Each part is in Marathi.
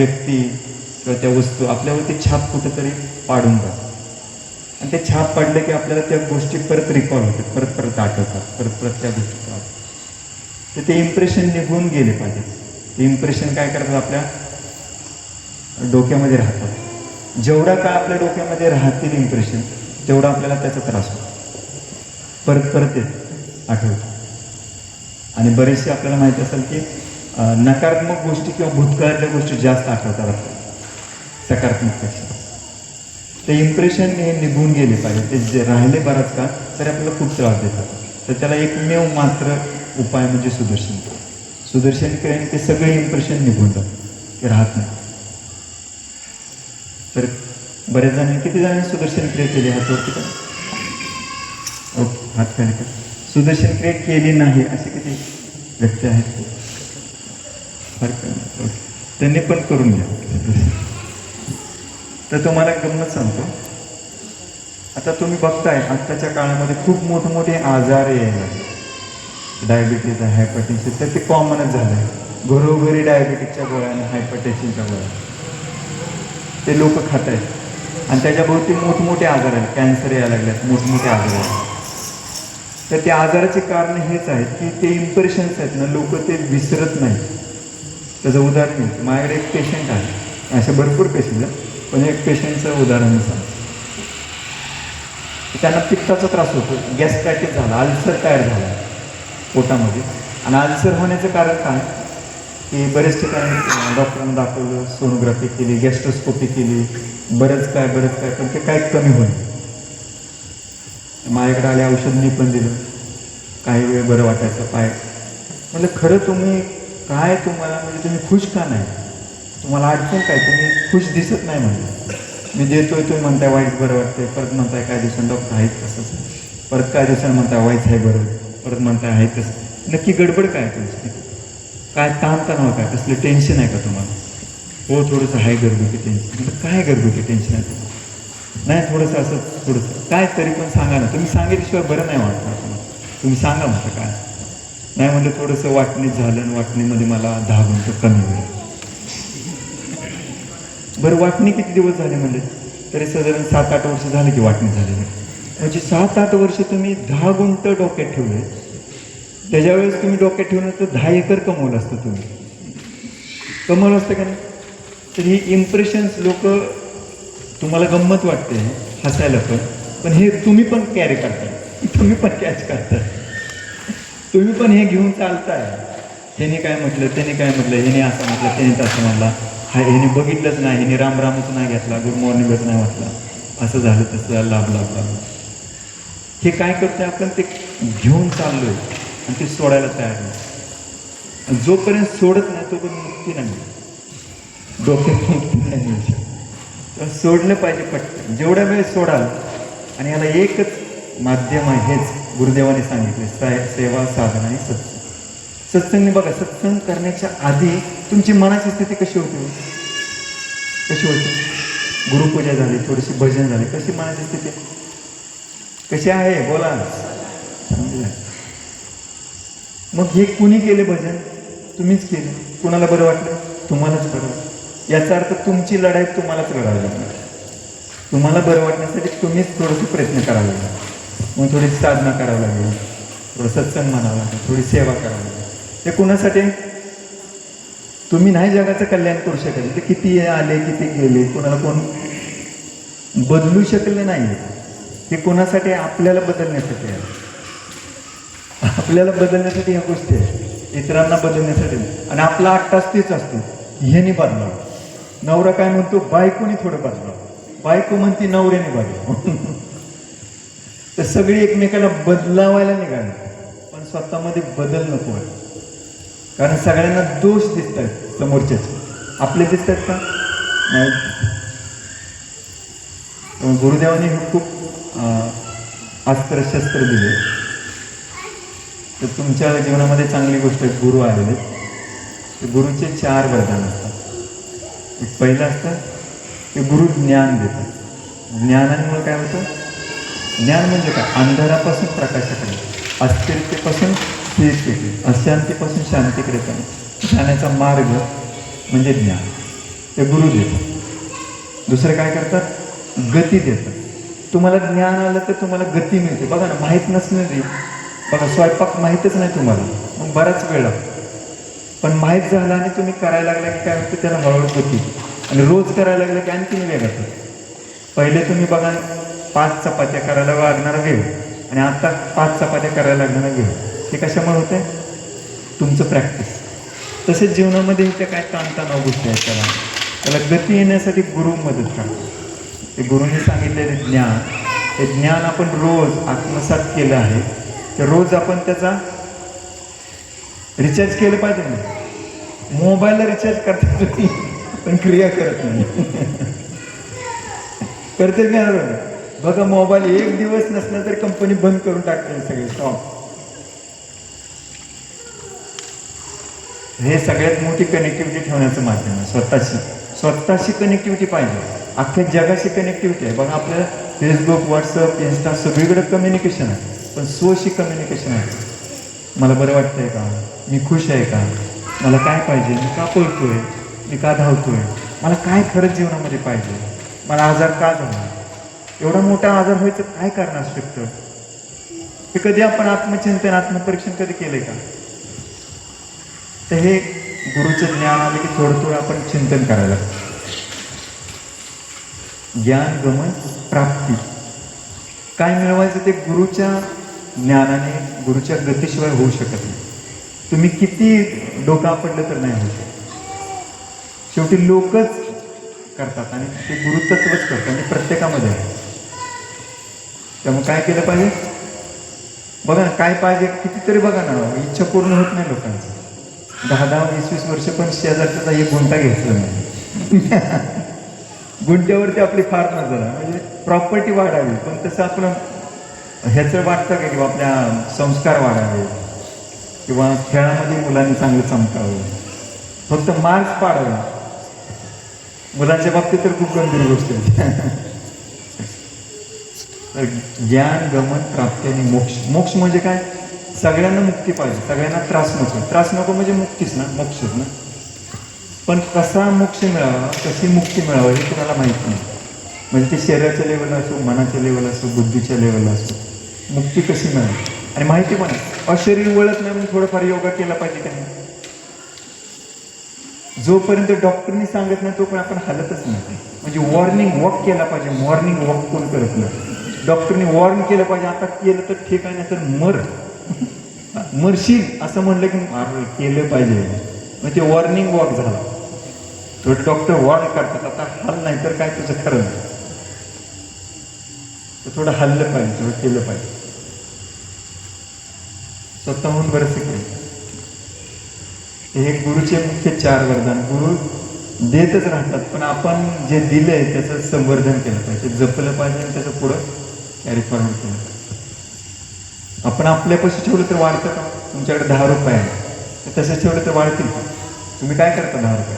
व्यक्ती किंवा त्या वस्तू आपल्यावरती छाप कुठंतरी पाडून जातात आणि ते छाप पाडलं की आपल्याला त्या गोष्टी परत रिकॉल होतात, परत परत आठवतात, परत परत त्या गोष्टी आठवतात. तर ते इम्प्रेशन निघून गेले पाहिजे. ते इम्प्रेशन काय करतात, आपल्या डोक्यामध्ये राहतात. जेवढा काळ आपल्या डोक्यामध्ये राहतील इम्प्रेशन, तेवढा आपल्याला त्याचा त्रास होतो, परत परत येत आठवतं. आणि बरेचसे आपल्याला माहिती असेल की नकारात्मक गोष्टी किंवा भूतकाळातल्या गोष्टी जास्त आठवतात आपल्याला सकारात्मकपेक्षा. ते इम्प्रेशन हे निघून गेले पाहिजे. ते जे राहिले बराच काळ तरी आपल्याला खूप त्रास देतात. तर त्याला एकमेव मात्र उपाय म्हणजे सुदर्शन क्रिया. सुदर्शन क्रियेने ते सगळे इम्प्रेशन निघून जातात, ते राहत नाही. तर बऱ्याच जणांनी, किती जणांनी सुदर्शन क्रिया केली हातवरती का? ओके, हात खाली का? सुदर्शन क्रिया केली नाही असे किती व्यक्ती आहेत? त्यांनी पण करून घ्या. तर तुम्हाला गंमत सांगतो. आता तुम्ही बघताय आत्ताच्या काळामध्ये खूप मोठमोठे आजार यायला, डायबिटीज आहे, हायपरटेन्शन, तर ते कॉमनच झालं आहे. घरोघरी डायबिटीजच्या गोळ्या आणि हायपरटेन्शनच्या गोळ्या ते लोक खात आहेत आणि त्याच्याभोवती मोठमोठे आजार आहेत, कॅन्सर यायला लागल्यात, मोठमोठे आजार आहेत. तर त्या आजाराचे कारण हेच आहेत की ते इम्प्रेशन्स आहेत ना, लोक ते विसरत नाहीत. त्याचं उदाहरण आहे, माझ्याकडे एक पेशंट आहे, असे भरपूर पेशंट आहे, पण एक पेशंटचं उदाहरण मी सांगतो. त्यांना पित्ताचा त्रास होतो, गॅस्ट्रायटिस झाला, अल्सर तयार झाला पोटामध्ये. आणि अल्सर होण्याचं कारण काय की बरेच ठिकाणी डॉक्टरांना दाखवलं, सोनोग्राफी केली, गॅस्ट्रोस्कोपी केली, बरंच काय पण ते काय कमी होईल. माझ्याकडे आले, औषध मी पण दिलं, काही वेळ बरं वाटायचं पाय. म्हणजे खरं तुम्ही काय, तुम्हाला म्हणजे तुम्ही खुश का नाही, तुम्हाला अडचण काय, तुम्ही खुश दिसत नाही. म्हणजे मी देतोय, तुम्ही म्हणताय वाईट बरं वाटतंय, परत म्हणताय काय दिवसांनी डॉक्टर आहेत तसंच, परत काय दिवसांनी म्हणताय वाईट आहे बरं, परत म्हणताय आहे तसं. नक्की गडबड काय तुमची? काय ताणतणाव काय, कसलं टेन्शन आहे का तुम्हाला? हो, थोडंसं आहे घरगुती टेन्शन. म्हणजे काय घरगुती टेन्शन आहे तुम्हाला? नाही, थोडंसं असं थोडंसं काय, तरी पण सांगा ना. तुम्ही सांगितल्याशिवाय बरं नाही वाटणार तुम्हाला. तुम्ही सांगा म्हणतं काय. नाही म्हणलं थोडंसं वाटणीत झालं आणि वाटणीमध्ये मला 10 गुंठ कमी होईल. बरं, वाटणी किती दिवस झाले म्हणले? तरी साधारण 7-8 वर्ष झाले की वाटणी झालेली. म्हणजे 7-8 वर्ष तुम्ही 10 गुंठ डोक्यात ठेवले. त्याच्यावेळेस तुम्ही डोक्यात ठेवलं तर 10 एकर कमवलं असतं तुम्ही. कमवलं असतं का नाही? तर ही इम्प्रेशन्स लोक, तुम्हाला गंमत वाटते हसायला, पण हे तुम्ही पण कॅरी करताय, तुम्ही पण कॅच करताय, तुम्ही पण हे घेऊन चालताय. ह्याने काय म्हटलं, त्याने काय म्हटलं, ह्याने असं म्हटलं, त्याने तसं म्हटलं, ह्याने बघितलंच नाही, ह्याने रामरामच नाही घेतला, गुड मॉर्निंगच नाही म्हटला, असं झालं तसं झालं, लाभ. हे काय करतोय आपण, ते घेऊन चाललोय आणि ते सोडायला तयार नाही. जोपर्यंत सोडत नाही तोपर्यंत मुक्ती नाही, डोक्यात मुक्ती नाही मिळू शकत. सोडलं पाहिजे पटकन, जेवढ्या वेळ सोडाल. आणि याला एकच माध्यम आहे, हेच गुरुदेवाने सांगितले, सेवा, साधना आणि सत्संग. सत्संगने बघा, सत्संग करण्याच्या आधी तुमची मनाची स्थिती कशी होती? गुरुपूजा झाली, थोडीशी भजन झाली, कशी मनाची स्थिती कशी आहे बोला. चांगलं. मग हे कुणी केले भजन? तुम्हीच केले. कुणाला बरं वाटलं? तुम्हालाच बरं वाटलं. याचा अर्थ तुमची लढाई तुम्हालाच लढावी लागणार. तुम्हाला बरं वाटण्यासाठी तुम्हीच थोडंसं प्रयत्न करावा लागेल. मग थोडी साधना करावी लागेल, थोडं सत्संग म्हणावं लागेल, थोडी सेवा करावी लागेल. हे कुणासाठी? तुम्ही नाही जगाचं कल्याण करू शकत. ते किती आले, किती गेले, कोणाला कोण बदलू शकले नाही. हे कोणासाठी? आपल्याला बदलण्यासाठी आहे. आपल्याला बदलण्यासाठी ह्या गोष्टी आहेत, इतरांना बदलण्यासाठी. आणि आपला 8 तास तेच असतो, ह्याने बदलावं. नवरा काय म्हणतो, बायकोने थोडं बदलावं, बायको म्हणते नवऱ्याने बदलावं. तर सगळी एकमेकाला बदलावायला निघाली, पण स्वतःमध्ये बदल नको आहे. कारण सगळ्यांना दोष दिसत आहेत समोरच्याचे, आपले दिसत आहेत का? नाही. गुरुदेवाने खूप अस्त्र शस्त्र दिले. तर तुमच्या जीवनामध्ये चांगली गोष्ट आहे, गुरु आलेले. तर गुरुचे 4 वरदान असतात. एक पहिलं असतं की गुरु ज्ञान देतात. ज्ञानामुळे काय होतं? ज्ञान म्हणजे काय? अंधारापासून प्रकाशाकडे, अस्थिरतेपासून स्थिरतेकडे, अशांतीपासून शांतीकडे जाण्याचा मार्ग म्हणजे ज्ञान. ते गुरु देतात. दुसरं काय करतात? गती देतात. तुम्हाला ज्ञान आलं तर तुम्हाला गती मिळते. बघा ना, माहीत नसणारी, बघा स्वयंपाक माहीतच नाही तुम्हाला, मग बराच वेळ लागतो. पण माहीत झालं आणि तुम्ही करायला लागला की काय होतं, त्याला हळूहळू गती. आणि रोज करायला लागलं की आणखीन वेळ लागतो. पहिले तुम्ही बघा 5 चपात्या करायला लागणारा वेळ आणि आता 5 चपात्या करायला लागणारा वेळ, हे कशामुळे होते? तुमचं प्रॅक्टिस. तसेच जीवनामध्ये इथे काय ताणतणाव गोष्टी आहेत, त्याला गती येण्यासाठी गुरु मदत करतात. ते गुरुंनी सांगितलेले ज्ञान, ते ज्ञान आपण रोज आत्मसात केलं आहे, तर रोज आपण त्याचा रिचार्ज केलं पाहिजे ना. मोबाईलला रिचार्ज करता तुम्ही, पण क्रिया करत नाही. करते का? बघा, मोबाईल एक दिवस नसला तर कंपनी बंद करून टाकते, सगळे स्टॉप. हे सगळ्यात मोठी कनेक्टिव्हिटी ठेवण्याचं माध्यम आहे. स्वतःशी कनेक्टिव्हिटी पाहिजे. अख्ख्या जगाशी कनेक्टिव्हिटी आहे. बघा, आपल्याला फेसबुक, व्हॉट्सअप, इन्स्टा सगळीकडे कम्युनिकेशन आहे, पण स्वशी कम्युनिकेशन आहे. मला बरं वाटतंय का? मी खुश आहे का? मला काय पाहिजे? मी का पळतोय? मी का धावतोय? मला काय खरंच जीवनामध्ये पाहिजे? मला आजार का झाला? एवढा मोठा आजार व्हायचं काय कारण असू शकतं? हे कधी आपण आत्मचिंतन, आत्मपरीक्षण कधी केलंय का? तर हे गुरुचं ज्ञान आलं की थोडं थोडं आपण चिंतन करायला. ज्ञान गमन प्राप्ती. काय मिळवायचं ते गुरुच्या ज्ञानाने, गुरुच्या गतीशिवाय होऊ शकत नाही. तुम्ही किती डोकं पडलं तर नाही होऊ शकत. शेवटी लोकच करतात आणि ते गुरुतत्वच करतात आणि प्रत्येकामध्ये आहे. त्यामुळे काय केलं पाहिजे? बघा ना, काय पाहिजे कितीतरी बघा ना, इच्छा पूर्ण होत नाही लोकांची. 10-10, 20-20 वर्ष पण शेजारचा एक गुंठा घेतला नाही. गुंठ्यावरती आपली फार नजर आहे, म्हणजे प्रॉपर्टी वाढावी, पण तसं आपलं ह्याचं वाटतं का किंवा आपल्या संस्कार वाढावे किंवा खेळामध्ये मुलांनी चांगलं चमकावं, फक्त मार्क्स पाडावे. मुलांच्या बाबतीत तर खूप गंभीर गोष्ट आहे. तर ज्ञान गमन प्राप्ती आणि मोक्ष. मोक्ष म्हणजे काय? सगळ्यांना मुक्ती पाहिजे, सगळ्यांना त्रास नको. त्रास नको म्हणजे मुक्तीच ना, मोक्षच ना. पण कसा मोक्ष मिळावा, कशी मुक्ती मिळावी हे कुणाला माहीत नाही. म्हणजे ते शरीराच्या लेवलला असो, मनाच्या लेवलला असो, बुद्धीच्या लेवलला असो, मुक्ती कशी मिळावी आणि माहिती पण अशरीर वळत नाही म्हणून थोडंफार योगा केला पाहिजे का नाही? जोपर्यंत डॉक्टरनी सांगत नाही तोपर्यंत आपण हलतच नाही. म्हणजे मॉर्निंग वॉक केला पाहिजे. मॉर्निंग वॉक कोण करत नाही? डॉक्टरनी वॉर्न केलं पाहिजे, आता केलं तर ठीक आहे, नाही तर मरशील असं म्हणलं की केलं पाहिजे. मग ते वॉर्निंग वॉक झाला. थोडं डॉक्टर वॉर्न करतात, आता हल नाही तर काय तुझं खरं नाही. तर थोडं हल्लं पाहिजे, थोडं केलं पाहिजे. स्वतःहून बरंचसं केलं. हे गुरुचे मुख्य 4 वरदान. गुरु देतच राहतात, पण आपण जे दिलंय त्याचं संवर्धन केलं पाहिजे, जपलं पाहिजे आणि त्याचं पुढं कॅरी फॉरवर्ड केलं पाहिजे. आपण आपल्यापाशी ठेवलं तर वाढतं का? तुमच्याकडे 10 रुपये आहे, तर तसंच ठेवलं तर वाढतील का? तुम्ही काय करता? 10 रुपये,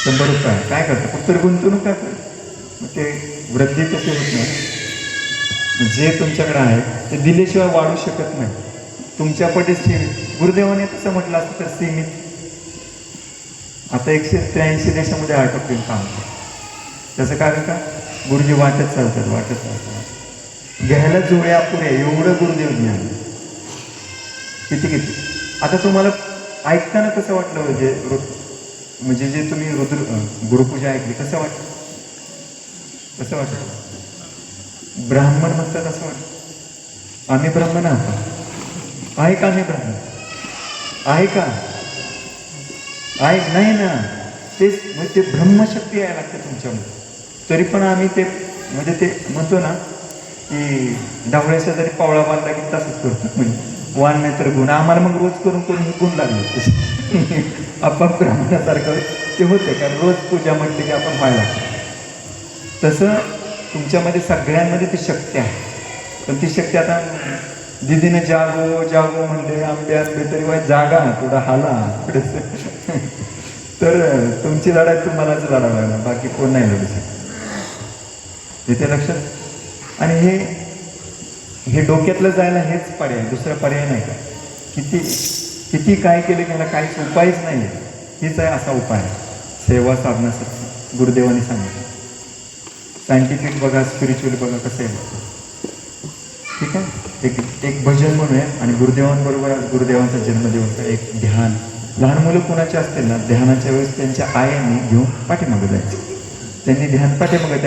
100 रुपये काय करता? फक्त गुंतवणूक काय करता? मग ते वृद्धी कशी होत नाही. जे तुमच्याकडे आहे ते दिल्याशिवाय वाढू शकत नाही. तुमच्या पटीच सीमित. गुरुदेवाने तसं म्हटलं असतं तर सीमित. आता 183 देशामध्ये आटोक्यात काम करतात. त्याचं कारण का? गुरुजी वाटत चालतात. घ्यायला जोड्या अपुऱ्या, एवढं गुरुदेव ज्ञान. किती. आता तुम्हाला ऐकताना कसं वाटलं? म्हणजे जे तुम्ही गुरुपूजा ऐकली, कसं वाटलं? ब्राह्मण म्हणतात असं वाटतं. आम्ही ब्राह्मण आहोत. आहे का? आम्ही ब्राह्मण आहे का? आहे नाही ना. तेच म्हणजे ते ब्रह्मशक्ती यायला लागते तुमच्यामध्ये. तरी पण आम्ही ते म्हणजे ते म्हणतो ना की ढवळ्याचा जरी पावळा बांधला की तसंच करतो. म्हणजे वाण नाही तर गुण. आम्हाला मग रोज करून हे गुण लागले. आपण ब्राह्मणासारखं ते होते, कारण रोज पूजा म्हटली की आपण व्हायला लागतो. तसं तुमच्यामध्ये सगळ्यांमध्ये ती शक्ती आहे. पण ती शक्ती आता दिदीने जागो म्हणले, आंबे तरी वाईट जागा थोडा हाला थोडंसं. तर तुमची लढाई तुम्हालाच लढावं लागणार, बाकी कोण नाही लढू शकत. इथे लक्षात. आणि हे डोक्यातलं जायला हेच पर्याय, दुसरा पर्याय नाही का? किती काय केलं की ह्याला काहीच उपायच नाही आहे. हीच आहे असा उपाय. सेवा साधण्यासाठी गुरुदेवांनी सांगितलं. सायंटिफिक बघा, स्पिरिच्युअल बघा, कसं आहे. ठीक आहे. एक भजन म्हणूया आणि गुरुदेवांबरोबर आज गुरुदेवांचा जन्मदिवस आहे. एक ध्यान. लहान मुलं कोणाचे असतील ना, ध्यानाच्या वेळेस त्यांच्या आयांनी घेऊन पाठीमागे जायचं. त्यांनी ध्यान पाठीमागे